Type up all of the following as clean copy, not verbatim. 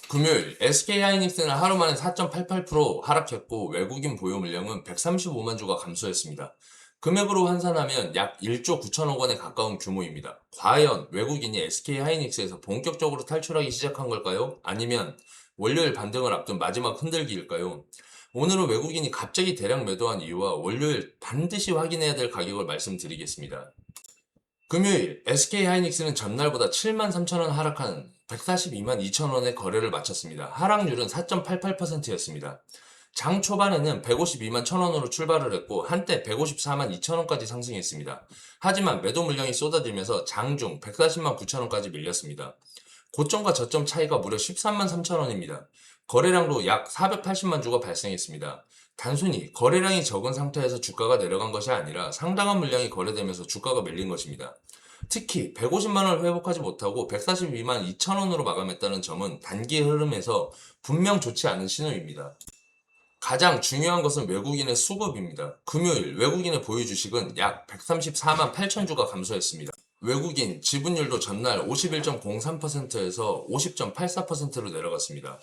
금요일 SK하이닉스는 하루 만에 4.88% 하락했고 외국인 보유 물량은 135만 주가 감소했습니다. 금액으로 환산하면 약 1조 9천억 원에 가까운 규모입니다. 과연 외국인이 SK하이닉스에서 본격적으로 탈출하기 시작한 걸까요? 아니면 월요일 반등을 앞둔 마지막 흔들기일까요? 오늘은 외국인이 갑자기 대량 매도한 이유와 월요일 반드시 확인해야 될 가격을 말씀드리겠습니다. 금요일 SK하이닉스는 전날보다 7만 3천 원 하락한 142만 2천 원의 거래를 마쳤습니다. 하락률은 4.88%였습니다. 장 초반에는 152만 1천 원으로 출발을 했고 한때 154만 2천 원까지 상승했습니다. 하지만 매도 물량이 쏟아지면서 장중 140만 9천 원까지 밀렸습니다. 고점과 저점 차이가 무려 13만 3천 원입니다. 거래량도 약 480만 주가 발생했습니다. 단순히 거래량이 적은 상태에서 주가가 내려간 것이 아니라 상당한 물량이 거래되면서 주가가 밀린 것입니다. 특히 150만 원을 회복하지 못하고 142만 2천 원으로 마감했다는 점은 단기 흐름에서 분명 좋지 않은 신호입니다. 가장 중요한 것은 외국인의 수급입니다. 금요일 외국인의 보유 주식은 약 134만 8천 주가 감소했습니다. 외국인 지분율도 전날 51.03%에서 50.84%로 내려갔습니다.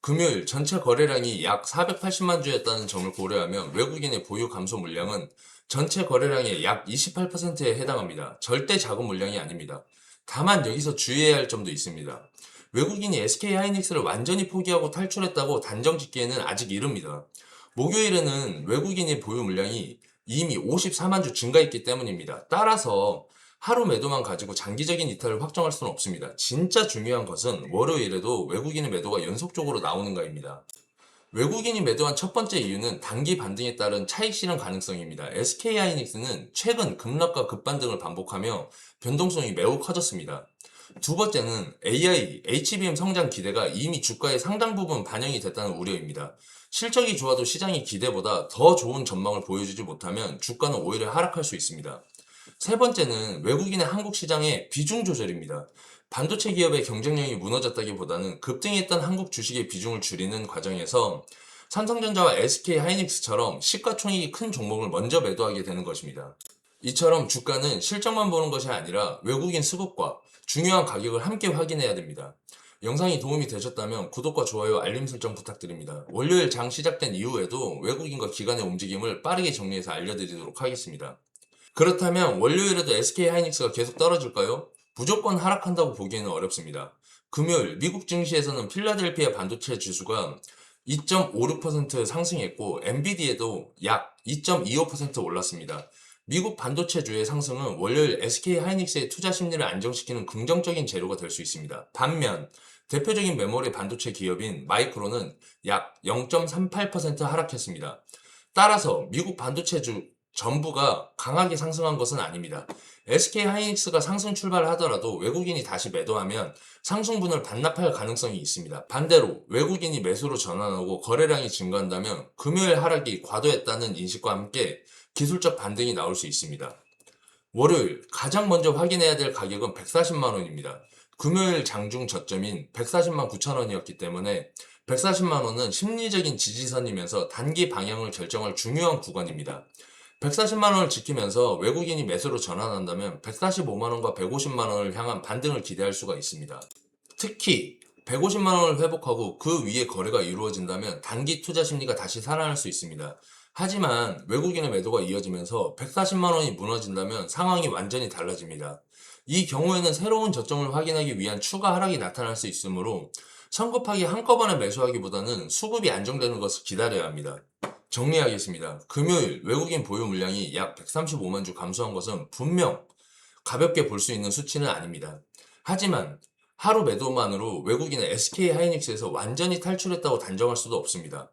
금요일 전체 거래량이 약 480만 주였다는 점을 고려하면 외국인의 보유 감소 물량은 전체 거래량의 약 28%에 해당합니다. 절대 작은 물량이 아닙니다. 다만 여기서 주의해야 할 점도 있습니다. 외국인이 SK하이닉스를 완전히 포기하고 탈출했다고 단정 짓기에는 아직 이릅니다. 목요일에는 외국인의 보유 물량이 이미 54만 주 증가했기 때문입니다. 따라서 하루 매도만 가지고 장기적인 이탈을 확정할 수는 없습니다. 진짜 중요한 것은 월요일에도 외국인의 매도가 연속적으로 나오는가입니다. 외국인이 매도한 첫 번째 이유는 단기 반등에 따른 차익 실현 가능성입니다. SK하이닉스는 최근 급락과 급반등을 반복하며 변동성이 매우 커졌습니다. 두 번째는 AI, HBM 성장 기대가 이미 주가의 상당 부분 반영이 됐다는 우려입니다. 실적이 좋아도 시장의 기대보다 더 좋은 전망을 보여주지 못하면 주가는 오히려 하락할 수 있습니다. 세 번째는 외국인의 한국 시장의 비중 조절입니다. 반도체 기업의 경쟁력이 무너졌다기보다는 급등했던 한국 주식의 비중을 줄이는 과정에서 삼성전자와 SK하이닉스처럼 시가총액이 큰 종목을 먼저 매도하게 되는 것입니다. 이처럼 주가는 실적만 보는 것이 아니라 외국인 수급과 중요한 가격을 함께 확인해야 됩니다. 영상이 도움이 되셨다면 구독과 좋아요, 알림 설정 부탁드립니다. 월요일 장 시작된 이후에도 외국인과 기관의 움직임을 빠르게 정리해서 알려드리도록 하겠습니다. 그렇다면 월요일에도 SK하이닉스가 계속 떨어질까요? 무조건 하락한다고 보기에는 어렵습니다. 금요일 미국 증시에서는 필라델피아 반도체 지수가 2.56% 상승했고 엔비디아도 약 2.25% 올랐습니다. 미국 반도체주의 상승은 월요일 SK하이닉스의 투자 심리를 안정시키는 긍정적인 재료가 될 수 있습니다. 반면 대표적인 메모리 반도체 기업인 마이크론은 약 0.38% 하락했습니다. 따라서 미국 반도체주 전부가 강하게 상승한 것은 아닙니다. SK하이닉스가 상승 출발을 하더라도 외국인이 다시 매도하면 상승분을 반납할 가능성이 있습니다. 반대로 외국인이 매수로 전환하고 거래량이 증가한다면 금요일 하락이 과도했다는 인식과 함께 기술적 반등이 나올 수 있습니다. 월요일 가장 먼저 확인해야 될 가격은 140만 원입니다. 금요일 장중 저점인 140만 9천 원이었기 때문에 140만 원은 심리적인 지지선이면서 단기 방향을 결정할 중요한 구간입니다. 140만 원을 지키면서 외국인이 매수로 전환한다면 145만 원과 150만 원을 향한 반등을 기대할 수가 있습니다. 특히 150만 원을 회복하고 그 위에 거래가 이루어진다면 단기 투자 심리가 다시 살아날 수 있습니다. 하지만 외국인의 매도가 이어지면서 140만 원이 무너진다면 상황이 완전히 달라집니다. 이 경우에는 새로운 저점을 확인하기 위한 추가 하락이 나타날 수 있으므로 성급하게 한꺼번에 매수하기보다는 수급이 안정되는 것을 기다려야 합니다. 정리하겠습니다. 금요일 외국인 보유 물량이 약 135만 주 감소한 것은 분명 가볍게 볼 수 있는 수치는 아닙니다. 하지만 하루 매도만으로 외국인은 SK하이닉스에서 완전히 탈출했다고 단정할 수도 없습니다.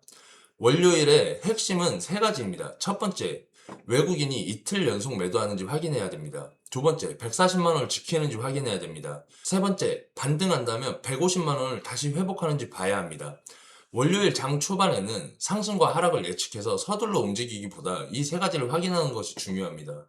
월요일의 핵심은 세 가지입니다. 첫 번째, 외국인이 이틀 연속 매도하는지 확인해야 됩니다. 두 번째, 140만 원을 지키는지 확인해야 됩니다. 세 번째, 반등한다면 150만 원을 다시 회복하는지 봐야 합니다. 월요일 장 초반에는 상승과 하락을 예측해서 서둘러 움직이기보다 이 세 가지를 확인하는 것이 중요합니다.